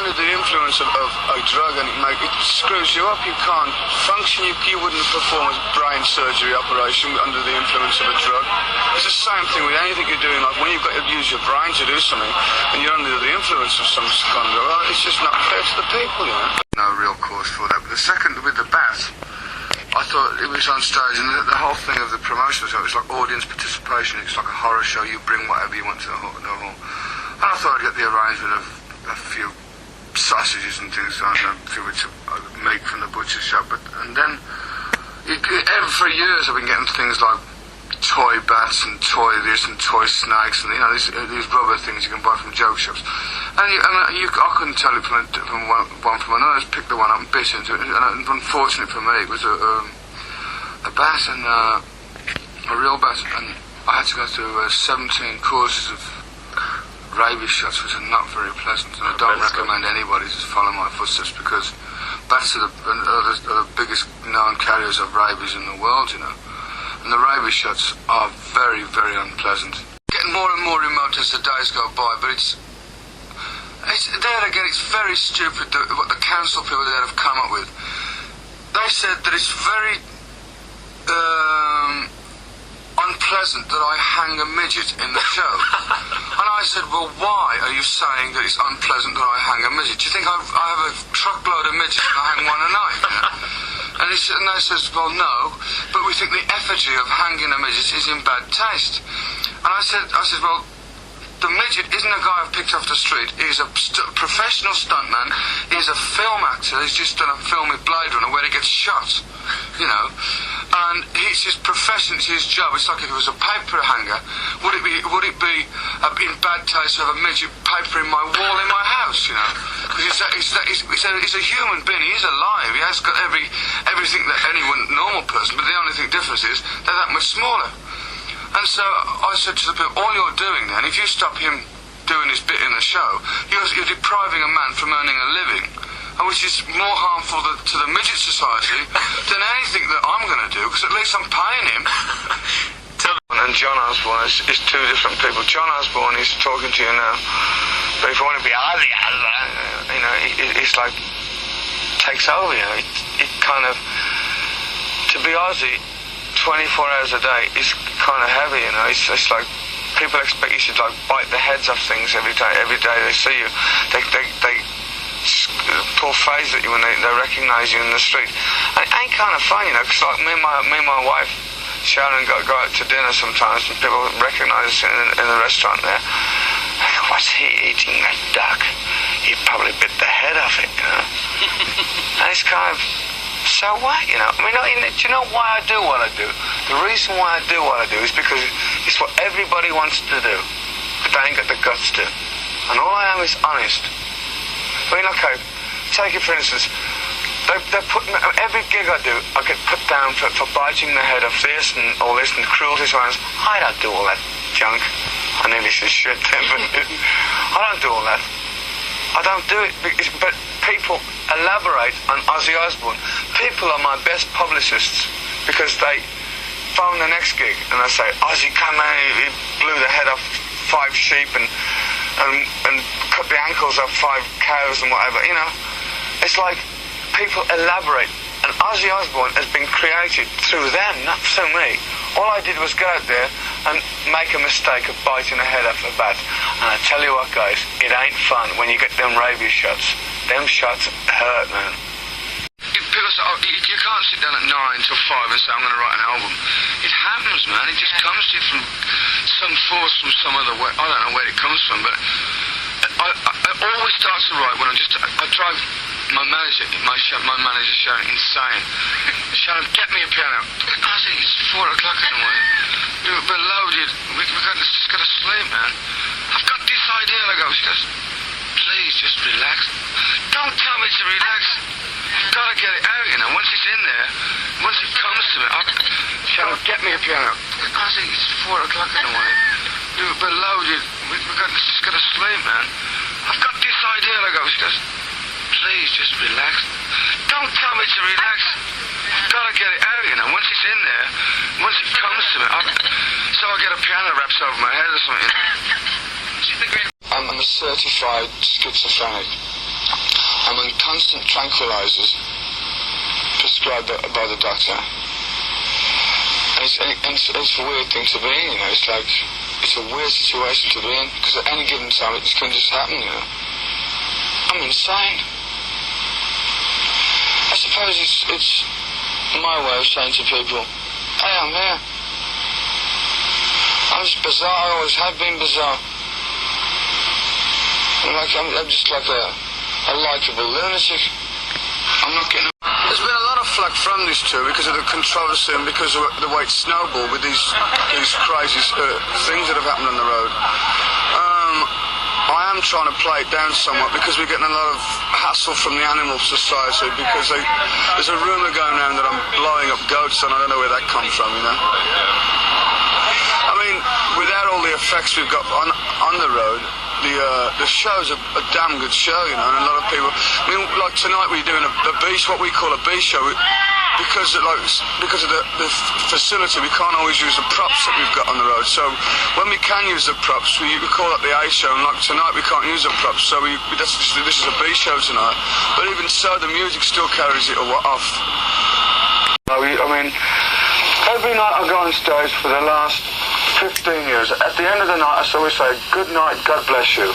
under the influence of a drug and it screws you up. You can't function. You wouldn't perform a brain surgery operation under the influence of a drug. It's the same thing with anything you're doing. Like when you've got to use your brain to do something and you're under the influence of some kind of drug, well, it's just not fair to the people, you know. No real cause for that. But the second, with the bat, I thought it was on stage, and the whole thing of the promotion was like audience participation. It's like a horror show. You bring whatever you want to the hall. And I thought I'd get the arrangement of a few sausages and things to make from the butcher shop. And then, for years I've been getting things like toy bats and toy this and toy snakes and, you know, these rubber things you can buy from joke shops. And I couldn't tell it from one from another. I just picked the one up and bit into it. And unfortunately for me, it was a bat and a real bat. And I had to go through 17 courses of rabies shots, which are not very pleasant. And I don't recommend anybody to follow my footsteps because bats are the biggest known carriers of rabies in the world, you know. And the rabies shots are very, very unpleasant. Getting more and more remote as the days go by, but it's there again, it's very stupid what the council people there have come up with. They said that it's very unpleasant that I hang a midget in the show. And I said, well, why are you saying that it's unpleasant that I hang a midget? Do you think I have a truckload of midgets and I hang one a night? You know? And they says, well, no, but we think the effigy of hanging a midget is in bad taste. And I said, well, the midget isn't a guy I've picked off the street. He's a professional stuntman. He's a film actor. He's just done a film with Blade Runner where he gets shot, you know. And it's his profession, it's his job. It's like if it was a paper hanger. Would it be in bad taste to have a midget paper in my wall in my house, you know? Because he's a human being. He is alive. He has got everything that any normal person. But the only difference is they're that much smaller. And so I said to the people, all you're doing then, if you stop him doing his bit in the show, you're depriving a man from earning a living, which is more harmful to the midget society than anything that I'm going to do, because at least I'm paying him. And John Osbourne is two different people. John Osbourne is talking to you now, but if you want to be Ozzy, you know, it's like takes over, you know. It kind of, to be Ozzy 24 hours a day is kind of heavy, you know. It's like people expect you to like bite the heads off things every day they see you. They pull phase at you when they recognise you in the street. And it ain't kind of fun, you know, because like me and my wife Sharon go out to dinner sometimes and people recognise us in the restaurant there. What's he eating, that duck? He probably bit the head off it, you know. And it's kind of, so what, you know? I mean, do you know why I do what I do? The reason why I do what I do is because it's what everybody wants to do, but they ain't got the guts to. And all I am is honest. I mean, okay, take it for instance, they put me, every gig I do, I get put down for biting the head off this and all this and cruelty to animals. I don't do all that junk. I nearly said shit then, but I don't do all that. I don't do it, but people elaborate on Ozzy Osbourne. People are my best publicists because they phone the next gig and they say, Ozzy come in, he blew the head off 5 sheep and cut the ankles off 5 cows and whatever, you know. It's like people elaborate, and Ozzy Osbourne has been created through them, not through me. All I did was go out there and make a mistake of biting a head off a bat. And I tell you what, guys, it ain't fun when you get them rabies shots. Them shots hurt, man. People say, you can't sit down at 9 till 5 and say, I'm going to write an album. It happens, man. It just comes to you from some force, from some other way. I don't know where it comes from, but I always start to write when I drive my manager Sharon insane. Sharon, get me a piano. Ozzy, it's 4 o'clock in the morning. We're loaded. We've just got to sleep, man. I've got this idea. I go, she goes, please, just relax. Don't tell me to relax. You've got to get it out, you know. Once it's in there, once it comes to me, Sharon, get me a piano. Ozzy, it's 4 o'clock in the morning. We're loaded. We've just got to sleep, man. I've got this idea. I go, she goes, please, just relax. Don't tell me to relax. You've got to get it out, you know. Once it's in there, once it comes to me, so I get a piano wrapped over my head or something. I'm a certified schizophrenic. I'm on constant tranquilizers prescribed by the doctor. And it's a weird thing to be in, you know. It's like, it's a weird situation to be in, because at any given time it can just happen, you know. I'm insane. I suppose it's my way of saying to people, hey, I'm here. I'm just bizarre, I always have been bizarre. I'm just like a likeable lunatic. I'm not getting... There's been a lot of flack from this too because of the controversy and because of the way it snowballed with these crazy things that have happened on the road. I am trying to play it down somewhat because we're getting a lot of hassle from the Animal Society because there's a rumour going around that I'm blowing up goats and I don't know where that comes from, you know. I mean, without all the effects we've got on the road, the show's a damn good show, you know, and a lot of people... I mean, like tonight we're doing a what we call a B show, because of the facility, we can't always use the props that we've got on the road. So when we can use the props, we call it the A show, and like tonight we can't use the props, so this is a B show tonight. But even so, the music still carries it off. I mean, every night I go on stage for the last 15 years. At the end of the night, I always say, good night, God bless you.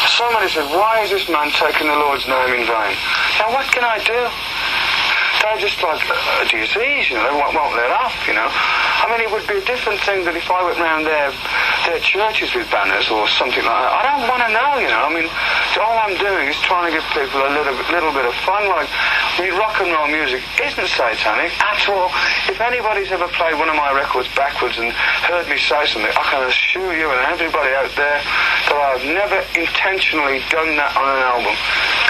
Somebody said, why is this man taking the Lord's name in vain? Now, what can I do? They're just like a disease, you know, they won't let off, you know. I mean, it would be a different thing that if I went round their churches with banners or something like that. I don't want to know, you know. I mean, all I'm doing is trying to give people a little bit of fun. Like, I mean, rock and roll music isn't satanic at all. If anybody's ever played one of my records backwards and heard me say something, I can assure you and everybody out there that I've never intentionally done that on an album.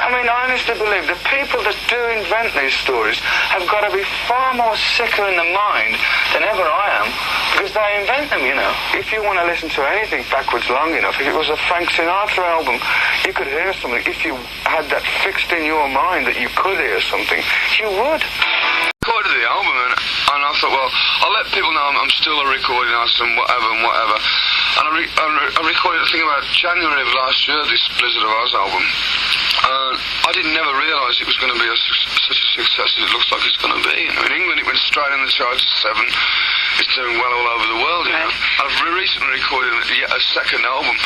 I mean, I honestly believe the people that do invent these stories have got to be far more sicker in the mind than ever I am, because they invent them, you know. If you want to listen to anything backwards long enough, if it was a Frank Sinatra album, you could hear something. If you had that fixed in your mind that you could hear something, you would. I recorded the album and I thought, well, I'll let people know I'm still a recording artist and whatever. And I recorded the thing about January of last year, this Blizzard of Oz album. I didn't never realise it was going to be such a success as it looks like it's going to be. You know, in England it went straight in the charts at 7. It's doing well all over the world, you know. I've recently recorded yet a second album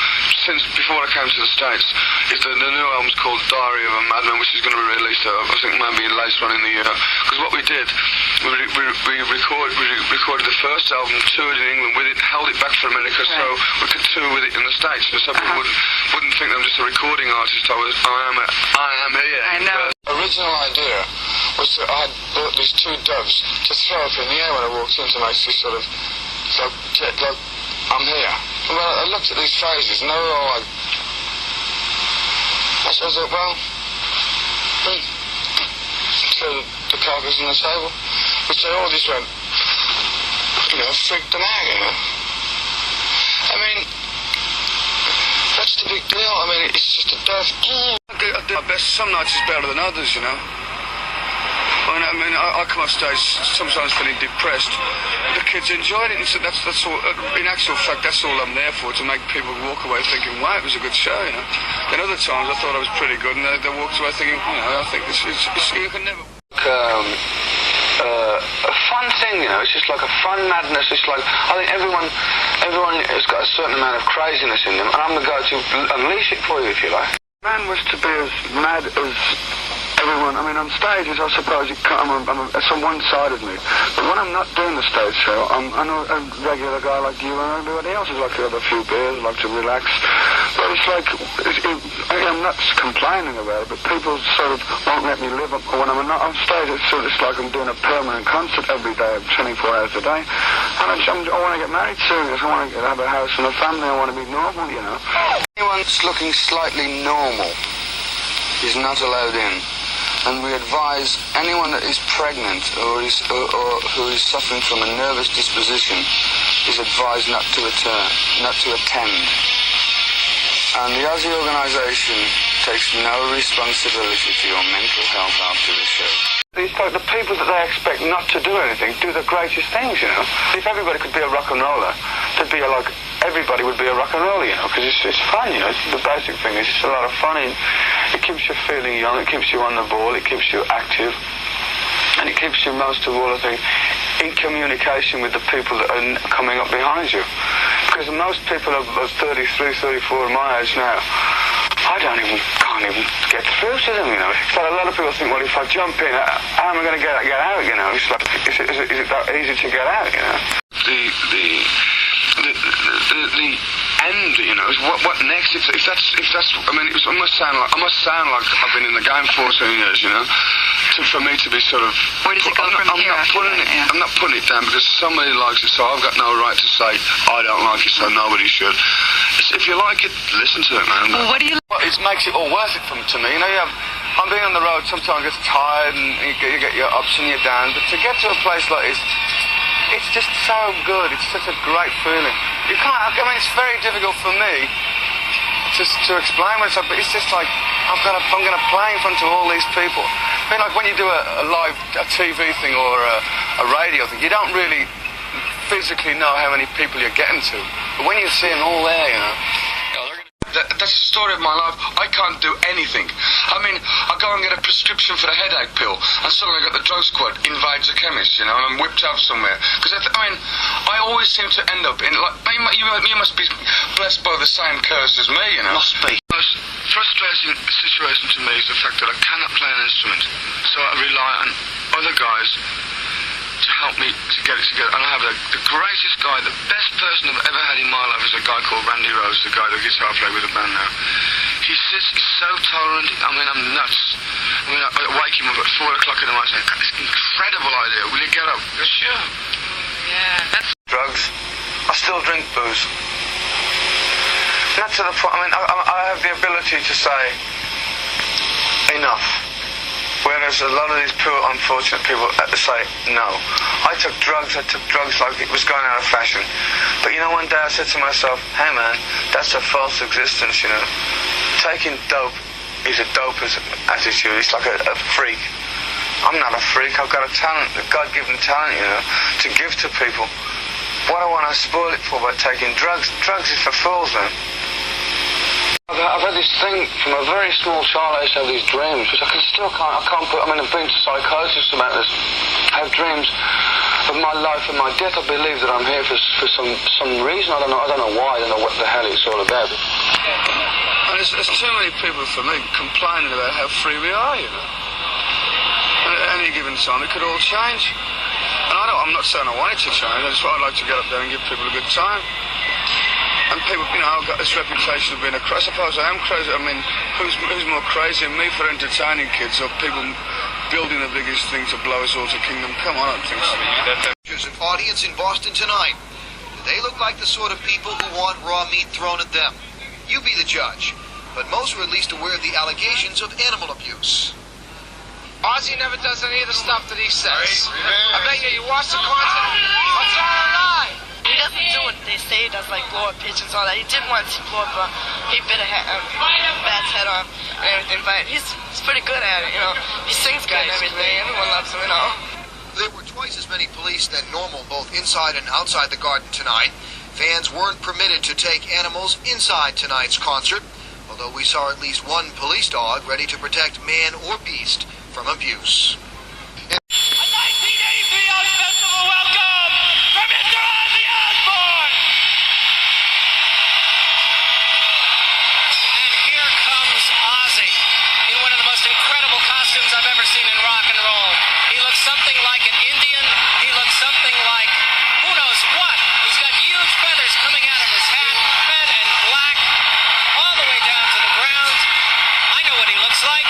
since before I came to the States. The new album's called Diary of a Madman, which is going to be released, I think maybe later on in the year. Because what we did, we recorded the first album, toured in England with it, held it back for America, so we could tour with it in the States. So people wouldn't think I'm just a recording artist. I am here. I know. The original idea was that I had bought these 2 doves to throw up in the air when I walked in to make this sort of, like I'm here. Well, I looked at these phrases and they were all like, I thought, well, threw the carcass on the table, which they all just went, you know, freaked them out, you know. I mean, that's the big deal. I mean, it's just a death. I do my best. Some nights is better than others, you know. I mean, I come off stage sometimes feeling depressed. The kids enjoyed it, and so that's all. In actual fact, that's all I'm there for, to make people walk away thinking, wow, it was a good show, you know. Then other times I thought I was pretty good, and they walked away thinking, you know, I think this is, you can never... a fun thing, you know. It's just like a fun madness. It's like, I think everyone has got a certain amount of craziness in them, and I'm the guy to unleash it for you, if you like. Man was to be as mad as everyone. I mean, on stages, I suppose it's on one side of me. But when I'm not doing the stage show, I'm a regular guy like you and everybody else is like to have a few beers, like to relax. But it's like, I'm not complaining about it, but people sort of won't let me live when I'm not on stage. It's like I'm doing a permanent concert every day, 24 hours a day. And I want to get married soon. I want to have a house and a family. I want to be normal, you know. Anyone that's looking slightly normal is not allowed in. And we advise anyone that is pregnant or who is suffering from a nervous disposition is advised not to attend. And the Ozzy organisation takes no responsibility for your mental health after the show. It's like the people that they expect not to do anything do the greatest things, you know. If everybody could be a rock and roller, there'd be everybody would be a rock and roller, you know, because it's fun, you know. The basic thing is it's a lot of fun. And it keeps you feeling young, it keeps you on the ball, it keeps you active, and it keeps you, most of all, I think, in communication with the people that are coming up behind you. Because most people of 33, 34 my age now, I can't even get through to them, you know. It's like a lot of people think, well, if I jump in, how am I going to get out, you know? It's like, is it that easy to get out, you know? The end, you know, is what next? If that's, I mean, it must sound like I've been in the game 14 years, you know. For me to be sort of, where does it go from here? I'm not putting it down because somebody likes it, so I've got no right to say I don't like it, so nobody should. If you like it, listen to it, man. Well, what do you? It makes it all worth it to me. You know, I'm being on the road. Sometimes gets tired, and you get your ups and your downs. But to get to a place like this, it's just so good. It's such a great feeling. You can't. I mean, it's very difficult for me just to explain what it's like. But it's just like I'm going to play in front of all these people. I mean, like when you do a live TV thing or a radio thing, you don't really physically know how many people you're getting to. But when you see them all there, you know. That's the story of my life. I can't do anything. I mean, I go and get a prescription for the headache pill, and suddenly I got the drug squad invades a chemist, you know, and I'm whipped out somewhere. Because, I always seem to end up in, like, you must be blessed by the same curse as me, you know. Must be. The most frustrating situation to me is the fact that I cannot play an instrument, so I rely on other guys to help me to get it together. And I have the greatest guy, the best person I've ever had in my life is a guy called Randy Rose, the guy, the guitar player with the band now. He's so tolerant. I mean, I'm nuts. I mean, I wake him up at 4 o'clock in the morning saying, "This incredible idea. Will you get up?" He goes, "Sure." Yeah, that's... Drugs. I still drink booze. Not to the point. I mean, I have the ability to say enough. Whereas a lot of these poor, unfortunate people say no. I took drugs like it was going out of fashion. But you know, one day I said to myself, hey man, that's a false existence, you know. Taking dope is a doper's attitude. It's like a freak. I'm not a freak. I've got a talent, a God-given talent, you know, to give to people. What I want to spoil it for by taking drugs? Drugs is for fools, man. I've had this thing from a very small child. I used to have these dreams, which I can't put. I mean, I've been to psychiatrists about this. I have dreams of my life and my death. I believe that I'm here for some reason. I don't know why. I don't know what the hell it's all about. And there's too many people for me complaining about how free we are, you know. And at any given time, it could all change. And I'm not saying I want it to change. I just I'd like to get up there and give people a good time. And people, you know, I've got this reputation of being a crazy. I suppose I am crazy. I mean, who's more crazy than me for entertaining kids or people building the biggest thing to blow us all to kingdom? Come on, I don't think so. There's an audience in Boston tonight. Do they look like the sort of people who want raw meat thrown at them? You be the judge. But most are at least aware of the allegations of animal abuse. Ozzy never does any of the stuff that he says. I bet you watch the concert. It's all a lie. He doesn't do what they say he does, like blow up pigeons, all that. He did once, he blew up he bit a bat's head off and everything, but he's pretty good at it, you know. He sings good and everything, everyone loves him, you know. There were twice as many police than normal, both inside and outside the garden tonight. Fans weren't permitted to take animals inside tonight's concert, although we saw at least one police dog ready to protect man or beast from abuse. A 1983 Oz Festival welcome for Mr. Ozzy Osbourne! And here comes Ozzy in one of the most incredible costumes I've ever seen in rock and roll. He looks something like an Indian. He looks something like who knows what. He's got huge feathers coming out of his hat, red and black, all the way down to the ground. I know what he looks like.